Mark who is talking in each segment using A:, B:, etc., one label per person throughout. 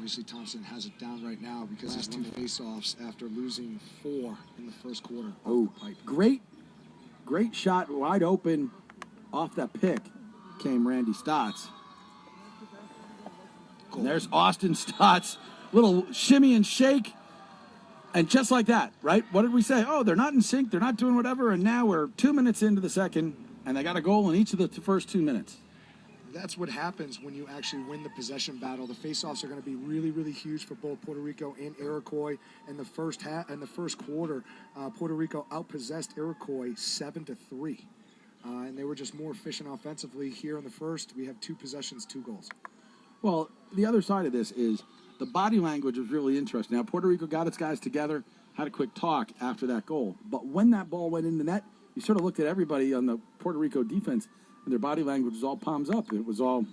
A: obviously Thompson has it down right now because his 2 face-offs after losing 4 in the first quarter.
B: Oh, great shot, wide open off that pick came Randy Stotts. And there's Austin Stotts, little shimmy and shake, and just like that, right? What did we say? Oh, they're not in sync, they're not doing whatever, and now we're 2 minutes into the second, and they got a goal in each of the first 2 minutes.
A: That's what happens when you actually win the possession battle. The faceoffs are going to be really, really huge for both Puerto Rico and Iroquois. In the first quarter, Puerto Rico outpossessed Iroquois 7-3, and they were just more efficient offensively. Here in the first, we have 2 possessions, 2 goals.
B: Well, the other side of this is the body language was really interesting. Now, Puerto Rico got its guys together, had a quick talk after that goal, but when that ball went in the net, you sort of looked at everybody on the Puerto Rico defense. And their body language was all palms up. It was all,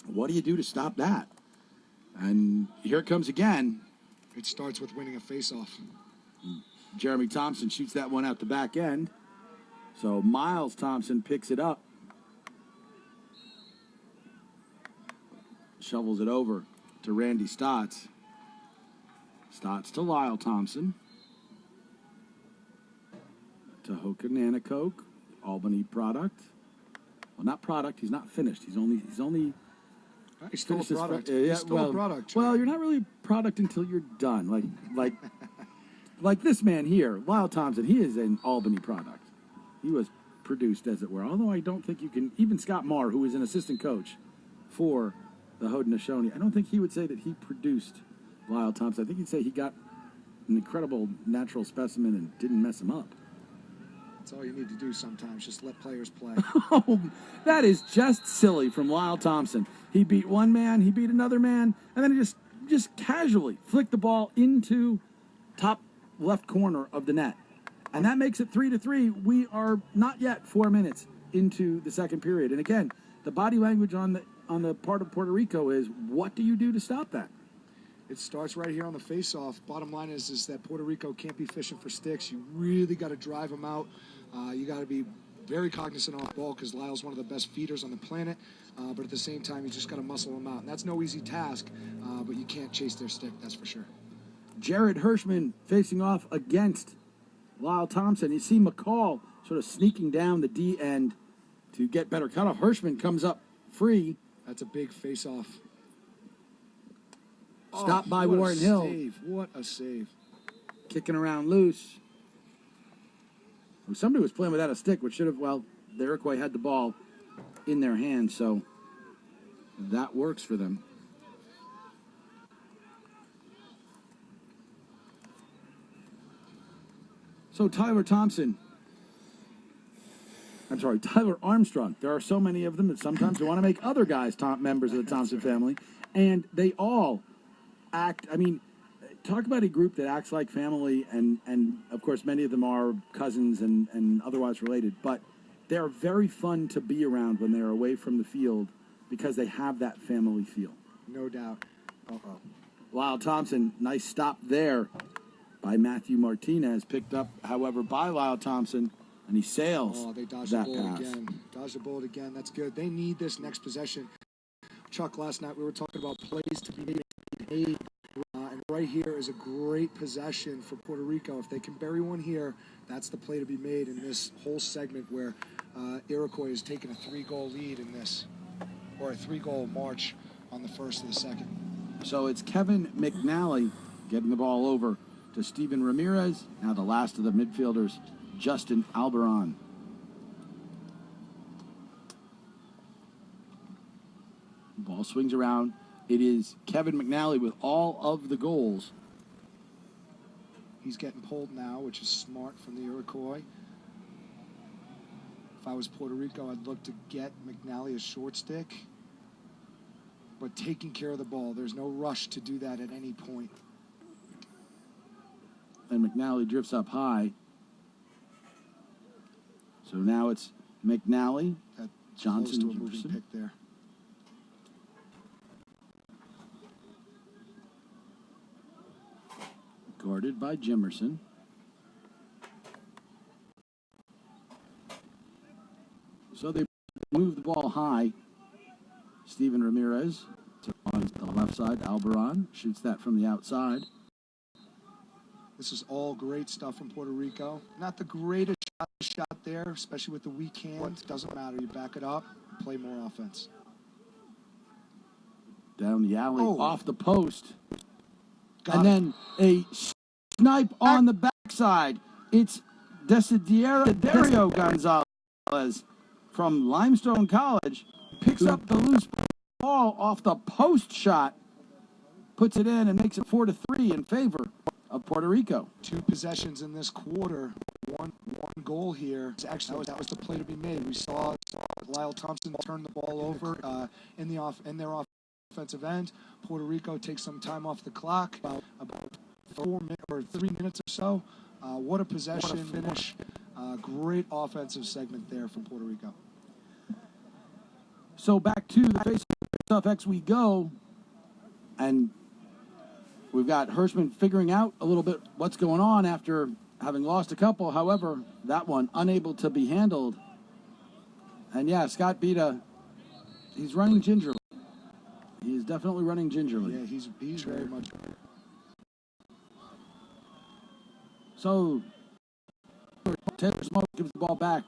B: what do you do to stop that? And here it comes again.
A: It starts with winning a faceoff.
B: Jeremy Thompson shoots that one out the back end. So Miles Thompson picks it up. Shovels it over to Randy Stotts. Stotts to Lyle Thompson. To Hokananacoke, Albany product. Well, not product. He's not finished. He's still
A: a product.
B: Yeah,
A: He's still a product.
B: Well, you're not really a product until you're done. Like this man here, Lyle Thompson. He is an Albany product. He was produced, as it were. Although I don't think you can. Even Scott Marr, who is an assistant coach for the Haudenosaunee, I don't think he would say that he produced Lyle Thompson. I think he'd say he got an incredible natural specimen and didn't mess him up.
A: That's all you need to do sometimes, just let players play.
B: Oh, that is just silly from Lyle Thompson. He beat one man, he beat another man, and then he just casually flicked the ball into top left corner of the net. And that makes it 3-3. We are not yet 4 minutes into the second period. And again, the body language on the part of Puerto Rico is, what do you do to stop that?
A: It starts right here on the face-off. Bottom line is that Puerto Rico can't be fishing for sticks. You really got to drive them out. You got to be very cognizant off ball because Lyle's one of the best feeders on the planet. But at the same time, you just got to muscle them out. And that's no easy task, but you can't chase their stick, that's for sure.
B: Jared Hirschman facing off against Lyle Thompson. You see McCall sort of sneaking down the D end to get better cutoff. Hirschman comes up free.
A: That's a big face-off.
B: Stopped by Warren Hill.
A: What a save.
B: Kicking around loose. Somebody was playing without a stick, which should have, well, the Iroquois had the ball in their hands, so that works for them. So Tyler Armstrong. There are so many of them that sometimes they want to make other guys members of the Thompson family, and they all act, talk about a group that acts like family, and of course many of them are cousins and otherwise related, but they're very fun to be around when they're away from the field because they have that family feel.
A: No doubt.
B: Lyle Thompson, nice stop there by Matthew Martinez, picked up, however, by Lyle Thompson, and he sails.
A: Oh, they dodged the bullet again. Dodged the bullet again. That's good. They need this next possession. Chuck, last night we were talking about plays to be made. And right here is a great possession for Puerto Rico. If they can bury one here, that's the play to be made in this whole segment where Iroquois has taken a 3-goal lead in this, or a 3-goal march on the first of the second.
B: So it's Kevin McNally getting the ball over to Steven Ramirez. Now the last of the midfielders, Justin Alberon. Ball swings around. It is Kevin McNally with all of the goals.
A: He's getting pulled now, which is smart from the Iroquois. If I was Puerto Rico, I'd look to get McNally a short stick. But taking care of the ball, there's no rush to do that at any point.
B: And McNally drifts up high. So now it's McNally. Johnson
A: close to a moving pick there.
B: Guarded by Jimerson. So they move the ball high. Steven Ramirez on the left side. Albaran shoots that from the outside.
A: This is all great stuff from Puerto Rico. Not the greatest shot there, especially with the weak hand. Doesn't matter. You back it up, play more offense.
B: Down the alley, off the post.
A: Got
B: then a snipe on the backside. It's Desiderio Gonzalez from Limestone College. Picks up the loose ball off the post shot, puts it in, and makes it 4-3 in favor of Puerto Rico.
A: 2 possessions in this quarter. One goal here. Actually, that was the play to be made. We saw Lyle Thompson turn the ball over in their offensive end. Puerto Rico takes some time off the clock, about 4 minutes or 3 minutes or so. What a possession finish. Great offensive segment there from Puerto Rico.
B: So back to the face-off X we go, and we've got Hirschman figuring out a little bit what's going on after having lost a couple. However, that one unable to be handled. And yeah, Scott Bita, he's running gingerly. He is definitely running gingerly.
A: Yeah, he's very much.
B: So Taylor Smoke gives the ball back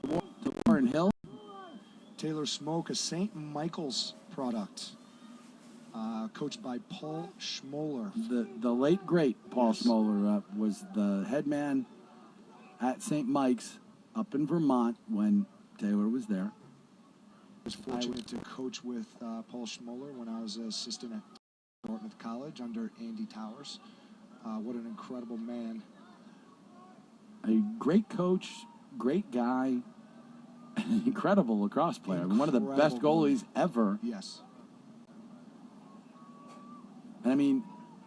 B: to Warren Hill.
A: Taylor Smoke, a St. Michael's product, coached by Paul Schmoller.
B: The late, great Paul Schmoller was the head man at St. Mike's up in Vermont when Taylor was there.
A: I was fortunate to coach with Paul Schmoller when I was an assistant at Dartmouth College under Andy Towers. What an incredible man.
B: A great coach, great guy, an incredible lacrosse player. One of the best goalies ever.
A: Yes.
B: And I mean,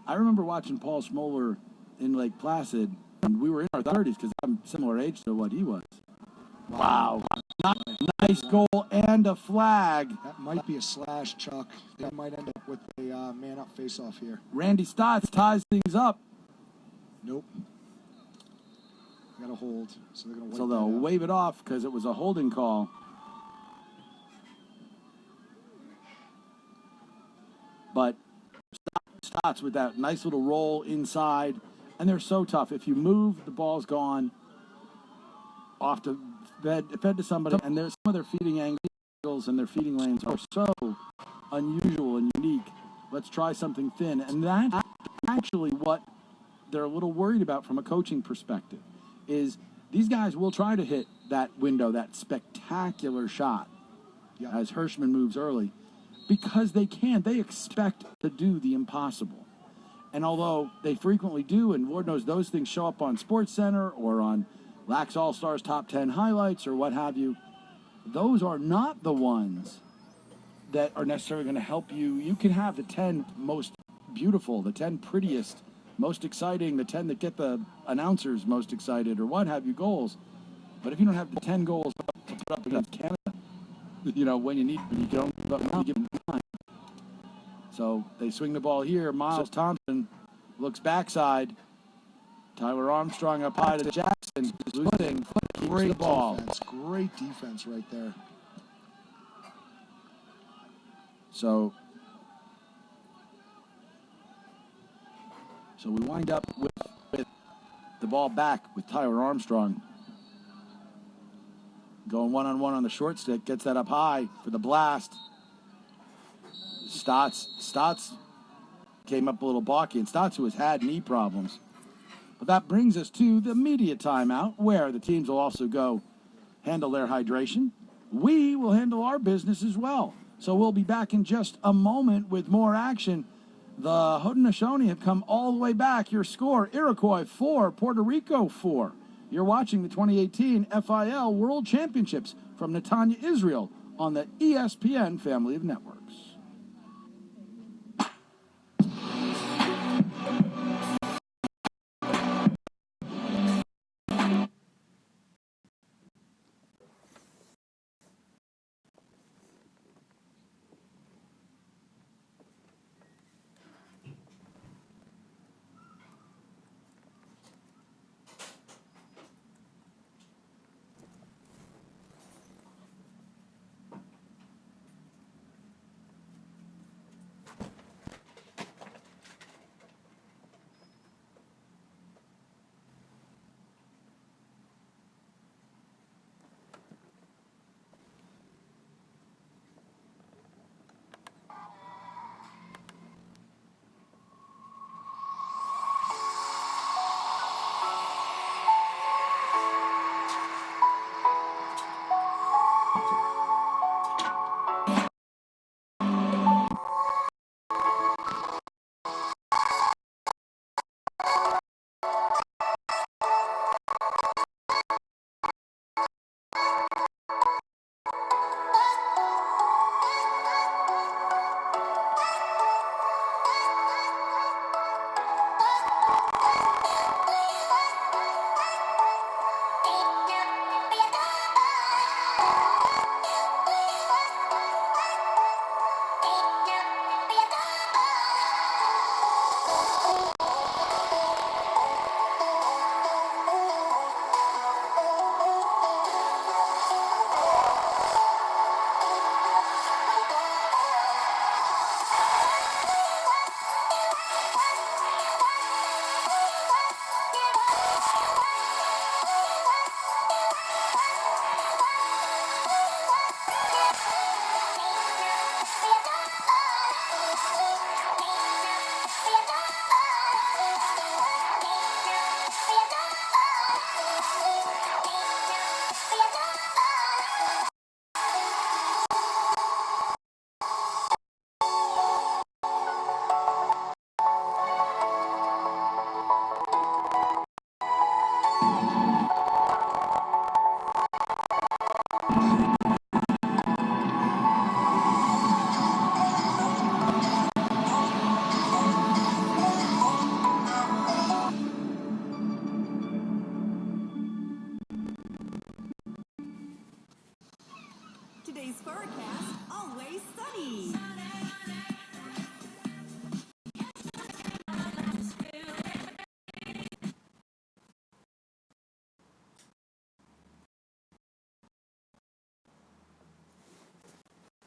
B: I remember watching Paul Schmoller in Lake Placid, and we were in our 30s because I'm similar age to what he was. Wow. Nice goal and a flag.
A: That might be a slash, Chuck. They might end up with a man-up face-off here.
B: Randy Stotts ties things up.
A: Nope. Got a hold, so they're going to
B: they'll wave it off because it was a holding call. But Stotts with that nice little roll inside, and they're so tough. If you move, the ball's gone off to fed to somebody, and there's some of their feeding angles and their feeding lanes are so unusual and unique. Let's try something thin, and that's actually what they're a little worried about from a coaching perspective. Is these guys will try to hit that window, that spectacular shot, as Hirschman moves early, because they can. They expect to do the impossible. And although they frequently do, and Lord knows those things show up on SportsCenter or on Lax All-Stars Top 10 highlights or what have you, those are not the ones that are necessarily going to help you. You can have the 10 most beautiful, the 10 prettiest, most exciting, the 10 that get the announcers most excited or what have you goals. But if you don't have the 10 goals to put up against Canada, when you don't give them 9. So they swing the ball here. Miles Thompson looks backside. Tyler Armstrong up high to Jackson. Losing. Great the ball.
A: Defense. Great defense right there.
B: So we wind up with the ball back with Tyler Armstrong. Going one-on-one on the short stick. Gets that up high for the blast. Stotts came up a little balky, and Stotts, who has had knee problems. But that brings us to the media timeout, where the teams will also go handle their hydration. We will handle our business as well. So we'll be back in just a moment with more action. The Haudenosaunee have come all the way back. Your score, Iroquois 4, Puerto Rico 4. You're watching the 2018 FIL World Championships from Netanya, Israel on the ESPN family of networks.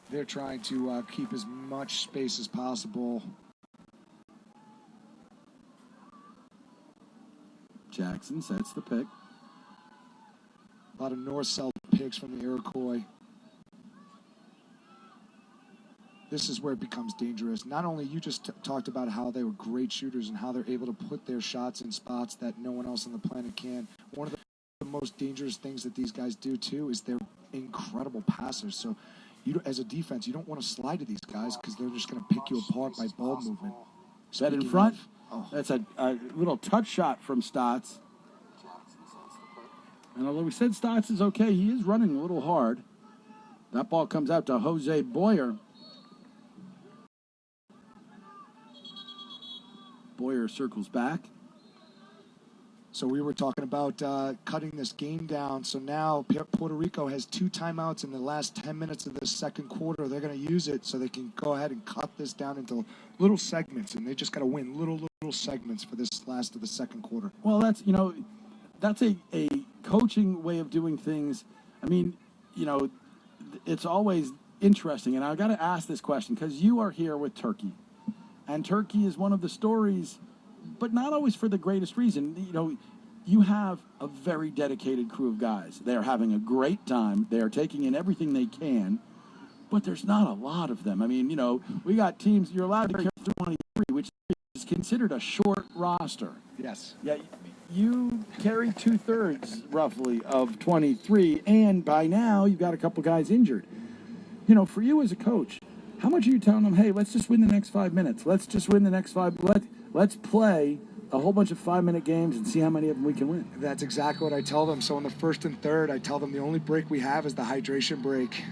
A: They're trying to keep as much space as possible.
B: Jackson sets the pick.
A: A lot of north-south picks from the Iroquois. This is where it becomes dangerous. Not only you just talked about how they were great shooters and how they're able to put their shots in spots that no one else on the planet can. One of the most dangerous things that these guys do too is they're incredible passers. So you, as a defense, you don't want to slide to these guys because they're just going to pick you apart by ball movement.
B: Set in front. That's a little touch shot from Stotts. And although we said Stotts is okay, he is running a little hard. That ball comes out to Jose Boyer. Boyer circles back.
A: So we were talking about cutting this game down. So now Puerto Rico has 2 timeouts in the last 10 minutes of the second quarter. They're going to use it so they can go ahead and cut this down into little segments, and they just got to win little segments for this last of the second quarter.
B: Well, that's a coaching way of doing things. I mean, it's always interesting, and I've got to ask this question because you are here with Turkey, and Turkey is one of the stories, but not always for the greatest reason. You have a very dedicated crew of guys. They are having a great time. They are taking in everything they can, but there's not a lot of them. I mean, we got teams, you're allowed to carry 23, which is considered a short roster.
A: Yes.
B: Yeah, you carry 2/3 roughly of 23, and by now you've got a couple guys injured. For you as a coach, how much are you telling them, hey, let's just win the next 5 minutes. Let's just win the next 5. Let's play a whole bunch of 5-minute games and see how many of them we can win.
A: That's exactly what I tell them. So in the first and third, I tell them the only break we have is the hydration break,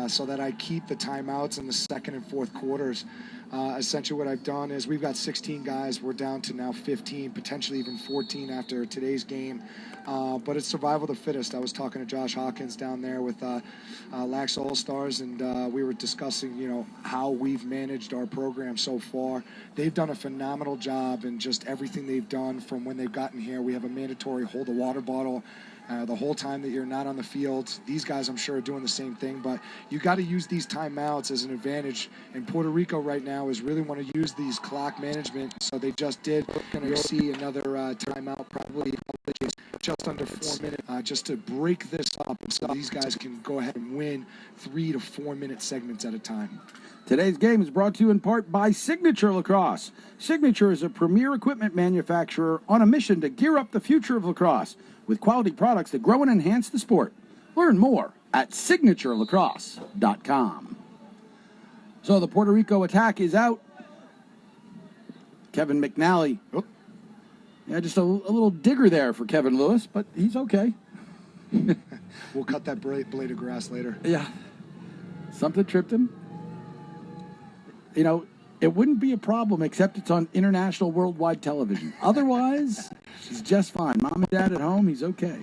A: so that I keep the timeouts in the second and fourth quarters. Essentially what I've done is we've got 16 guys. We're down to now 15, potentially even 14 after today's game. But it's survival of the fittest. I was talking to Josh Hawkins down there with Lax All-Stars, and we were discussing, how we've managed our program so far. They've done a phenomenal job in just everything they've done from when they've gotten here. We have a mandatory hold a water bottle the whole time that you're not on the field. These guys, I'm sure, are doing the same thing, but you got to use these timeouts as an advantage. And Puerto Rico right now is really want to use these clock management, so they just did. We're going to see another timeout, probably just under 4 minutes, just to break this up, so these guys can go ahead and win 3 to 4 minute segments at a time.
B: Today's game is brought to you in part by Signature Lacrosse. Signature is a premier equipment manufacturer on a mission to gear up the future of lacrosse with quality products that grow and enhance the sport. Learn more at signaturelacrosse.com. So the Puerto Rico attack is out. Kevin McNally.
A: Oh.
B: Yeah, just a little digger there for Kevin Lewis, but he's okay.
A: We'll cut that blade of grass later.
B: Yeah. Something tripped him. It wouldn't be a problem except it's on international worldwide television. Otherwise, he's just fine. Mom and Dad at home, he's okay.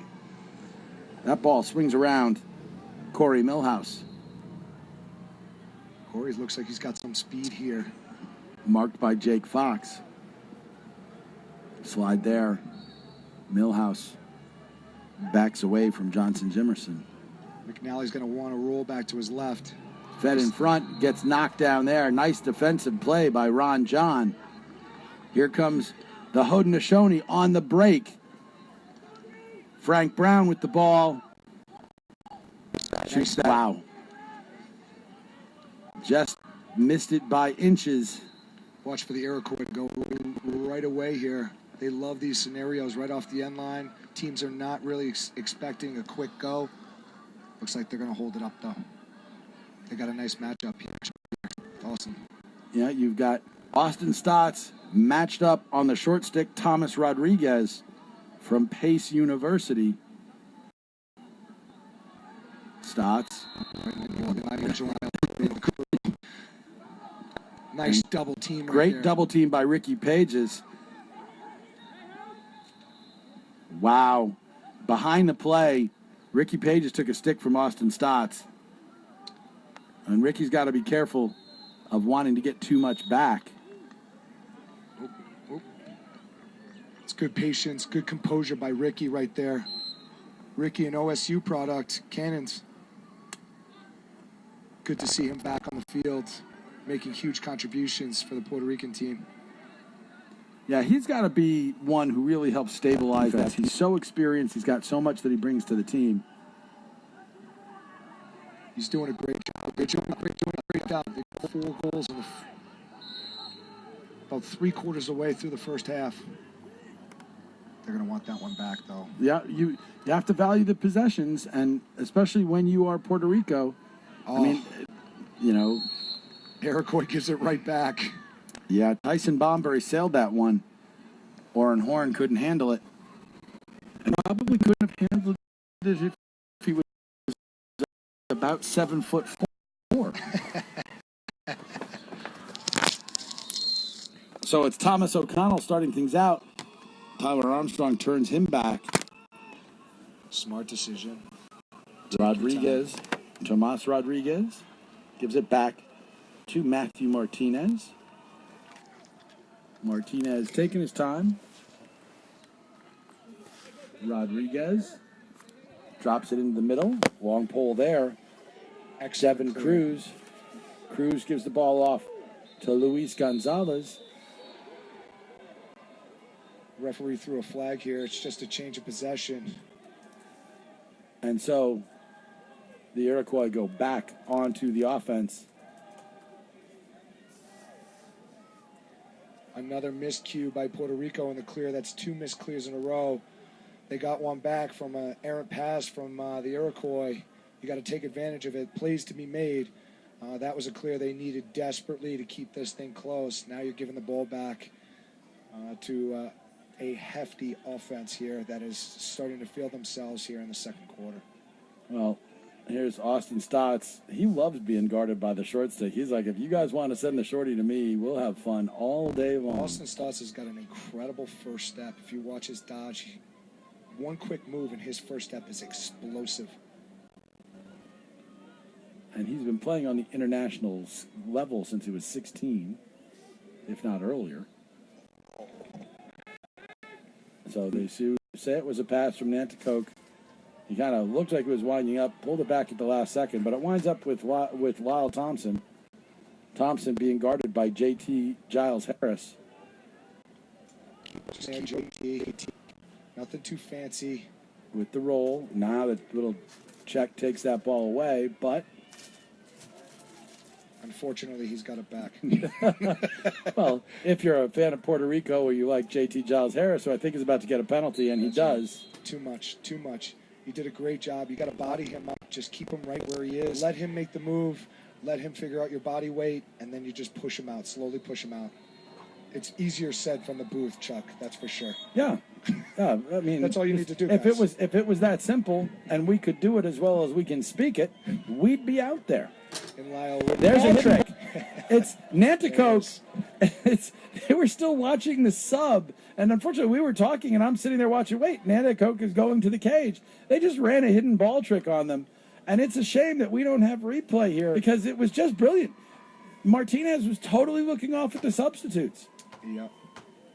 B: That ball swings around. Corey Millhouse.
A: Corey looks like he's got some speed here.
B: Marked by Jake Fox. Slide there. Millhouse backs away from Johnson Jimerson.
A: McNally's going to want to roll back to his left.
B: Fed in front, gets knocked down there. Nice defensive play by Ron John. Here comes the Haudenosaunee on the break. Frank Brown with the ball. Shoots that. Wow. Just missed it by inches.
A: Watch for the Iroquois to go right away here. They love these scenarios right off the end line. Teams are not really expecting a quick go. Looks like they're going to hold it up, though. They got a nice matchup here. Awesome.
B: Yeah, you've got Austin Stotts matched up on the short stick Thomas Rodriguez from Pace University. Stotts.
A: Nice double team.
B: Great double team by Ricky Pages. Wow. Behind the play, Ricky Pages took a stick from Austin Stotts. And Ricky's got to be careful of wanting to get too much back.
A: It's good patience, good composure by Ricky right there. Ricky, an OSU product, Cannons. good to see him back on the field, making huge contributions for the Puerto Rican team.
B: Yeah, he's got to be one who really helps stabilize that. He's so experienced. He's got so much that he brings to the team.
A: He's doing a great job. They're doing a great job. They got 4 goals in about 3/4 away through the first half. They're going to want that one back, though.
B: Yeah, you have to value the possessions, and especially when you are Puerto Rico.
A: Oh.
B: I mean, you know.
A: Iroquois gives it right back.
B: Yeah, Tyson Bomberry sailed that one. Oren Horn couldn't handle it. And probably couldn't have handled it if he was about 7'4". So it's Thomas O'Connell starting things out. Tyler Armstrong turns him back.
A: Smart decision.
B: Rodriguez, Tomas Rodriguez, gives it back to Matthew Martinez. Martinez taking his time. Rodriguez drops it into the middle. Long pole there. Devin Cruz. Cruz gives the ball off to Luis Gonzalez.
A: Referee threw a flag here. It's just a change of possession.
B: And so the Iroquois go back onto the offense.
A: Another miscue by Puerto Rico in the clear. That's 2 missed clears in a row. They got one back from an errant pass from the Iroquois. You got to take advantage of it. Plays to be made. That was a clear they needed desperately to keep this thing close. Now you're giving the ball back to a hefty offense here that is starting to feel themselves here in the second quarter.
B: Well, here's Austin Stotts. He loves being guarded by the short stick. He's like, if you guys want to send the shorty to me, we'll have fun all day long.
A: Austin Stotts has got an incredible first step. If you watch his dodge, one quick move and his first step is explosive.
B: And he's been playing on the international level since he was 16, if not earlier. So they say it was a pass from Nanticoke. He kind of looked like he was winding up, pulled it back at the last second, but it winds up with Lyle Thompson. Thompson being guarded by J.T. Giles Harris.
A: JT, nothing too fancy.
B: With the roll. Now the little check takes that ball away, but
A: unfortunately, he's got it back.
B: Well, if you're a fan of Puerto Rico or you like J.T. Giles Harris, who I think is about to get a penalty, and he does.
A: Too much. He did a great job. You got to body him up. Just keep him right where he is. Let him make the move. Let him figure out your body weight, and then you just push him out. Slowly push him out. It's easier said from the booth, Chuck. That's for sure.
B: Yeah. I mean,
A: that's all you need to do.
B: If
A: guys.
B: it was that simple, and we could do it as well as we can speak it, we'd be out there.
A: And Lyle,
B: there's a trick. It's Nanticoke. They were still watching the sub, and unfortunately, we were talking, and I'm sitting there watching. Wait, Nanticoke is going to the cage. They just ran a hidden ball trick on them, and it's a shame that we don't have replay here because it was just brilliant. Martinez was totally looking off at the substitutes.
A: Yeah.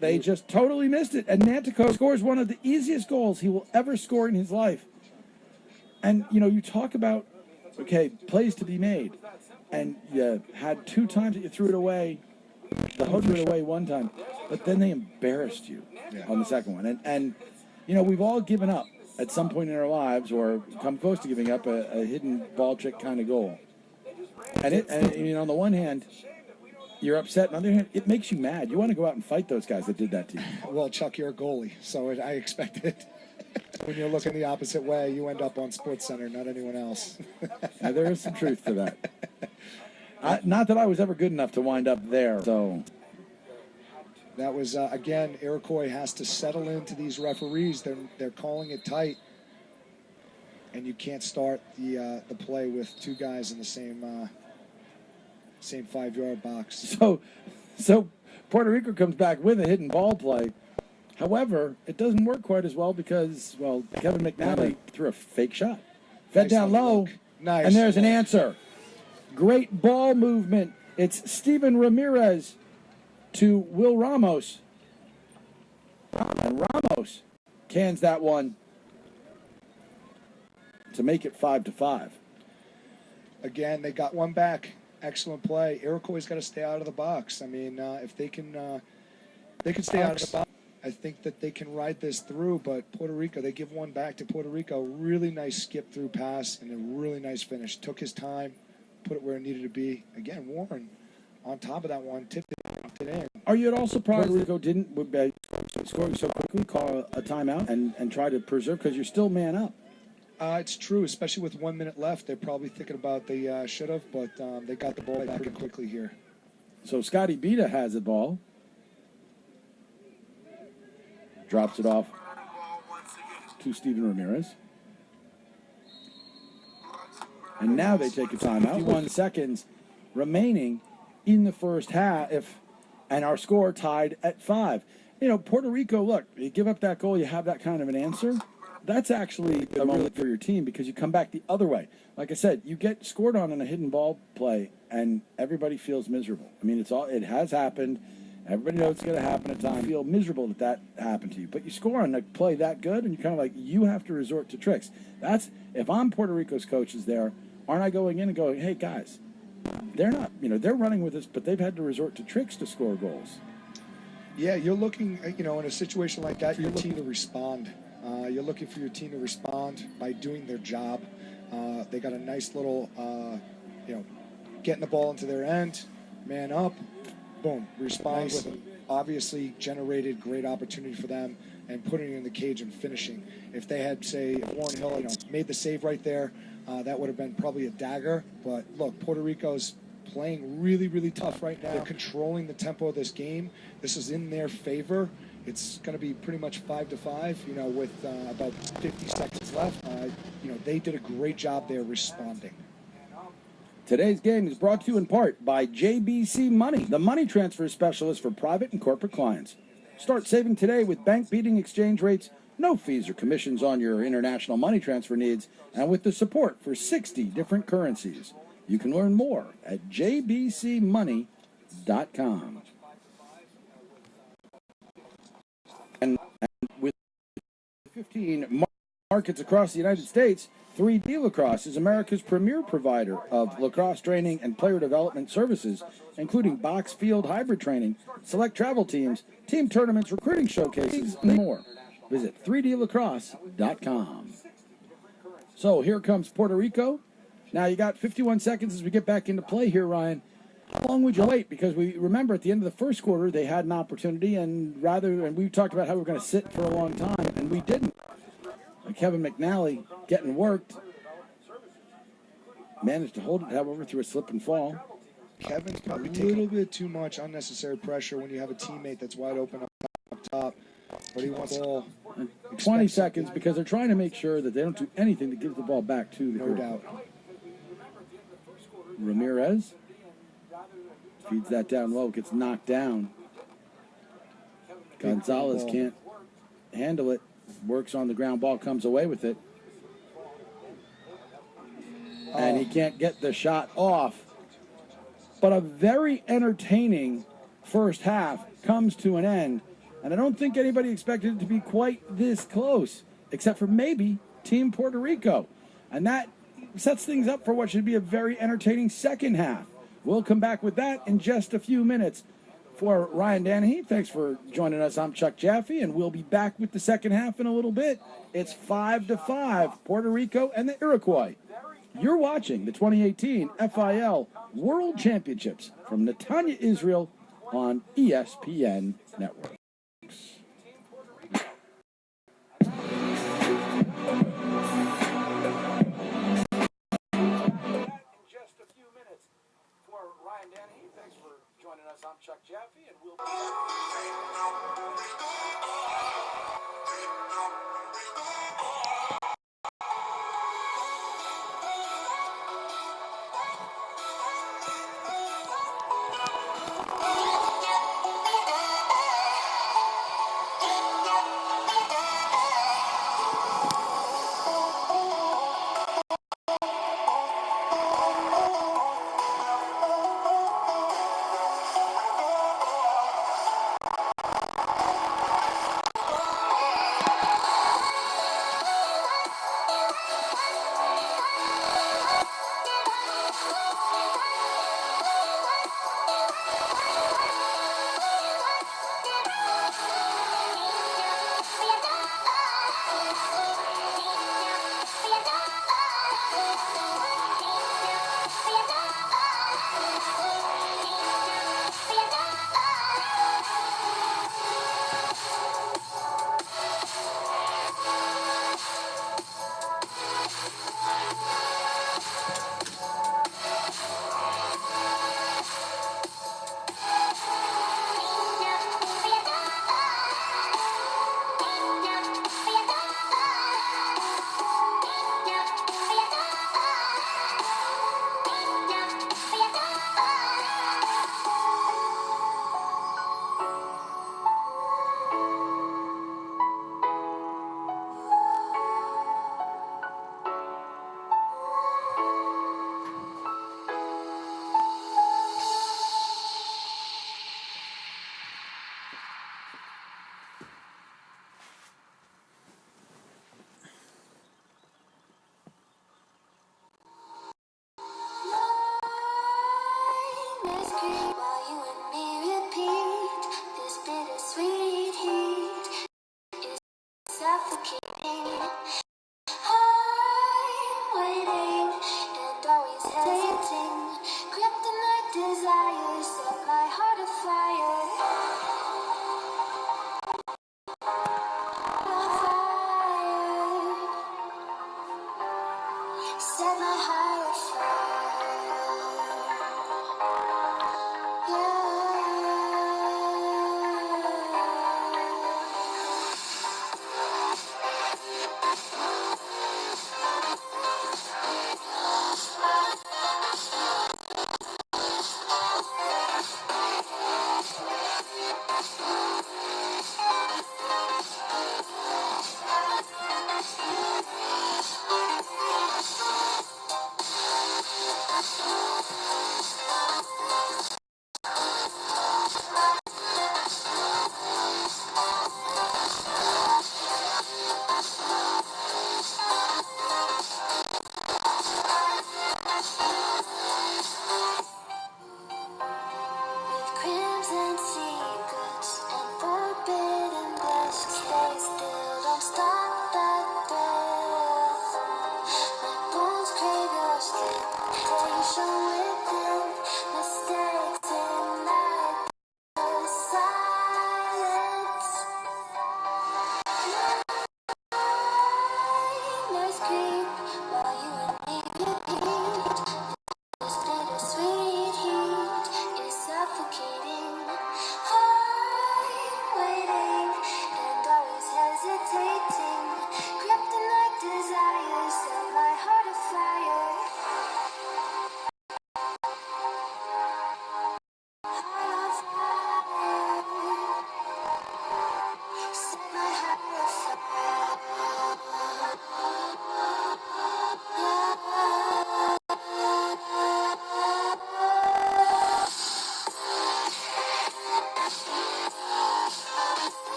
B: They just totally missed it, and Nanticoke scores one of the easiest goals he will ever score in his life. And you talk about plays to be made. And you had 2 times that you threw it away. The Ho threw it away one time. But then they embarrassed you on the second one. And we've all given up at some point in our lives or come close to giving up a hidden ball trick kind of goal. And on the one hand, you're upset. On the other hand, it makes you mad. You want to go out and fight those guys that did that to you.
A: Well, Chuck, you're a goalie, so I expect it. When you're looking the opposite way, you end up on SportsCenter, not anyone else.
B: Now, there is some truth to that. Not that I was ever good enough to wind up there. So
A: that was again, Iroquois has to settle into these referees. They're calling it tight, and you can't start the play with 2 guys in the same 5-yard box.
B: So Puerto Rico comes back with a hidden ball play. However, it doesn't work quite as well because, Kevin McNally threw a fake shot. Fed down low, and there's an answer. Great ball movement. It's Steven Ramirez to Will Ramos. And Ramos cans that one to make it 5-5.
A: Again, they got one back. Excellent play. Iroquois got to stay out of the box. I mean, if they can stay out of the box, I think that they can ride this through. But Puerto Rico, they give one back to Puerto Rico. Really nice skip through pass and a really nice finish. Took his time, put it where it needed to be. Again, Warren on top of that one, tipped it in.
B: Are you at all surprised Puerto Rico didn't score so quickly, call a timeout, and try to preserve, because you're still man up?
A: It's true, especially with 1 minute left. They're probably thinking about they should have, but they got the ball back pretty quickly here.
B: So Scotty Bita has the ball. Drops it off to Steven Ramirez. And now they take a timeout. 51 seconds remaining in the first half, and our score tied at 5. You know, Puerto Rico, look, you give up that goal, you have that kind of an answer. That's actually a moment for your team, because you come back the other way. Like I said, you get scored on in a hidden ball play, and everybody feels miserable. I mean, it has happened. Everybody knows it's going to happen at times. You feel miserable that happened to you. But you score on a play that good, and you're kind of like, you have to resort to tricks. If I'm Puerto Rico's coaches there, aren't I going in and going, hey, guys, they're not, they're running with us, but they've had to resort to tricks to score goals.
A: Yeah, you're looking, in a situation like that, your team to respond. You're looking for your team to respond by doing their job. They got a nice little, getting the ball into their end, man up, boom, respond with it. Obviously generated great opportunity for them and putting it in the cage and finishing. If they had, say, Warren Hill, made the save right there, that would have been probably a dagger. But look, Puerto Rico's playing really, really tough right now. They're controlling the tempo of this game. This is in their favor. It's going to be pretty much 5-5, with about 50 seconds left. They did a great job there responding.
B: Today's game is brought to you in part by JBC Money, the money transfer specialist for private and corporate clients. Start saving today with bank-beating exchange rates, no fees or commissions on your international money transfer needs, and with the support for 60 different currencies. You can learn more at jbcmoney.com. And with 15 markets across the United States, 3D Lacrosse is America's premier provider of lacrosse training and player development services, including box field hybrid training, select travel teams, team tournaments, recruiting showcases, and more. Visit 3dlacrosse.com. So here comes Puerto Rico. Now you got 51 seconds as we get back into play here, Ryan. How long would you wait? Because we remember at the end of the first quarter they had an opportunity, and we talked about how we were going to sit for a long time, and we didn't. Kevin McNally getting worked. Managed to hold it, however, through a slip and fall.
A: Kevin's probably taking a little bit too much unnecessary pressure when you have a teammate that's wide open up top. But he wants the ball.
B: 20 seconds, because they're trying to make sure that they don't do anything to give the ball back to the group.
A: No doubt.
B: Ramirez feeds that down low, gets knocked down. Gonzalez can't handle it. Works on the ground ball, comes away with it. And he can't get the shot off. But a very entertaining first half comes to an end. And I don't think anybody expected it to be quite this close, except for maybe Team Puerto Rico. And that sets things up for what should be a very entertaining second half. We'll come back with that in just a few minutes. For Ryan Danahy, thanks for joining us. I'm Chuck Jaffe, and we'll be back with the second half in a little bit. It's 5-5, Puerto Rico and the Iroquois. You're watching the 2018 FIL World Championships from Netanya, Israel on ESPN Network. I'm Chuck Jaffe, and we'll
C: Bittersweet heat is suffocating. I'm waiting and always hesitating. Kryptonite desires set my heart afire. Set my heart afire. Yeah.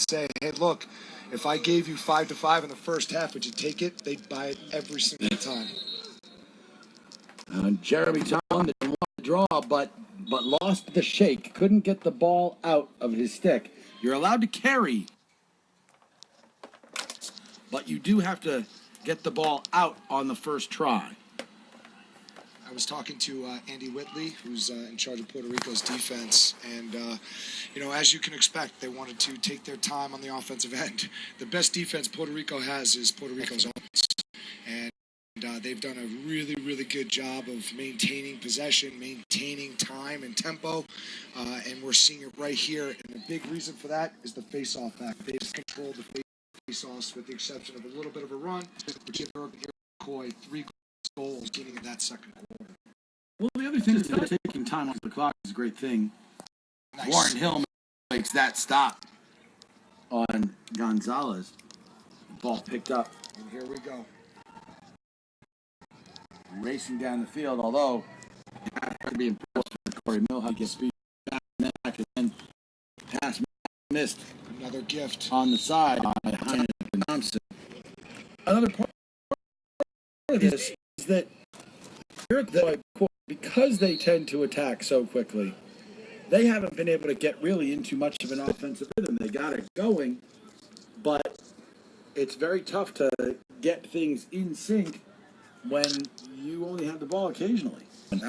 A: say, hey, look, if I gave you 5-5 in the first half, would you take it? They'd buy it every single time.
B: Jeremy Tomlin didn't want to draw, but lost the shake. Couldn't get the ball out of his stick. You're allowed to carry, but you do have to get the ball out on the first try.
A: I was talking to Andy Whitley, who's in charge of Puerto Rico's defense, and as you can expect, they wanted to take their time on the offensive end. The best defense Puerto Rico has is Puerto Rico's offense, and they've done a really, really good job of maintaining possession, maintaining time and tempo, and we're seeing it right here. And the big reason for that is the face-off back. They've controlled the face-offs with the exception of a little bit of a run, which is Iroquois 3 goals beginning of that second quarter.
B: Well, the other thing is that taking time off the clock is a great thing. Nice. Warren Hill makes that stop on Gonzalez. Ball picked up.
A: And here we go.
B: Racing down the field, although it has to be important for Corey Milhouse to get speed back and then pass missed.
A: Another gift
B: on the side by Heineken Thompson. Another part of this is that Iroquois, because they tend to attack so quickly, they haven't been able to get really into much of an offensive rhythm. They got it going, but it's very tough to get things in sync when you only have the ball occasionally. And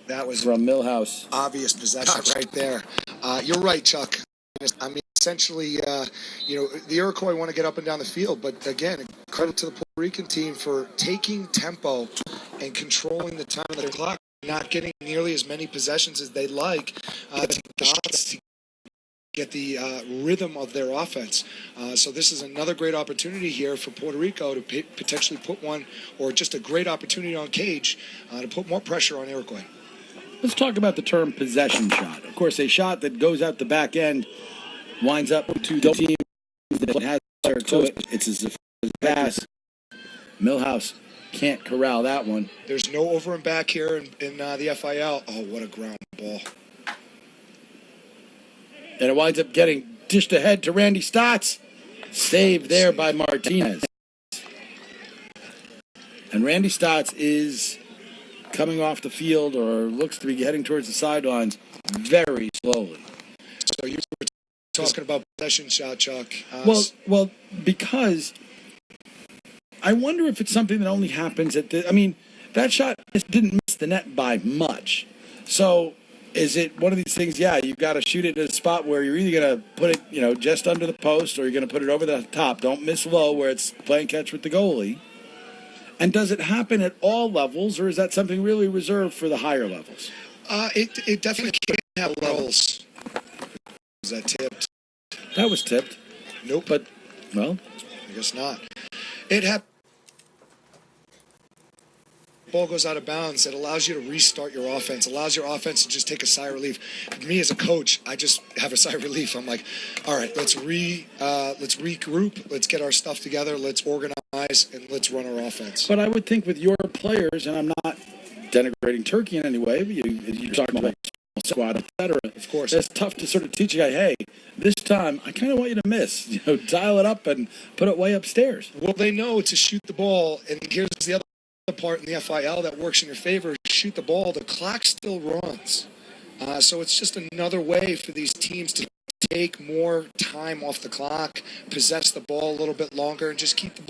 B: that was from Milhouse.
A: Obvious possession right there. You're right, Chuck. I mean, essentially, the Iroquois want to get up and down the field, but again, credit to the Puerto Rican team for taking tempo and controlling the time of their clock, not getting nearly as many possessions as they'd like to get the rhythm of their offense. So this is another great opportunity here for Puerto Rico to potentially put one, or just a great opportunity on Cage to put more pressure on Iroquois.
B: Let's talk about the term possession shot. Of course, a shot that goes out the back end winds up to the team that has to it. It's as if it's a pass. Milhouse can't corral that one.
A: There's no over and back here in the FIL. Oh, what a ground ball.
B: And it winds up getting dished ahead to Randy Stotts. Saved there by Martinez. And Randy Stotts is coming off the field, or looks to be heading towards the sidelines very slowly.
A: So you were talking about possession shot, Chuck.
B: Well, because I wonder if it's something that only happens at that shot didn't miss the net by much. So is it one of these things, you've got to shoot it at a spot where you're either going to put it, just under the post, or you're going to put it over the top. Don't miss low where it's playing catch with the goalie. And does it happen at all levels, or is that something really reserved for the higher levels?
A: It definitely can have levels. Was that tipped?
B: That was tipped.
A: Nope.
B: But, well,
A: I guess not. It happened. Ball goes out of bounds. It allows you to restart your offense. Allows your offense to just take a sigh of relief. For me as a coach, I just have a sigh of relief. I'm like, all right, let's regroup. Let's get our stuff together. Let's organize, and let's run our offense.
B: But I would think with your players, and I'm not denigrating Turkey in any way, but you're talking about squad, etc.
A: Of course,
B: it's tough to sort of teach a guy, hey, this time I kind of want you to miss. Dial it up and put it way upstairs.
A: Well, they know to shoot the ball, and here's the other part in the FIL that works in your favor. Shoot the ball, the clock still runs. So it's just another way for these teams to take more time off the clock, possess the ball a little bit longer, and just keep the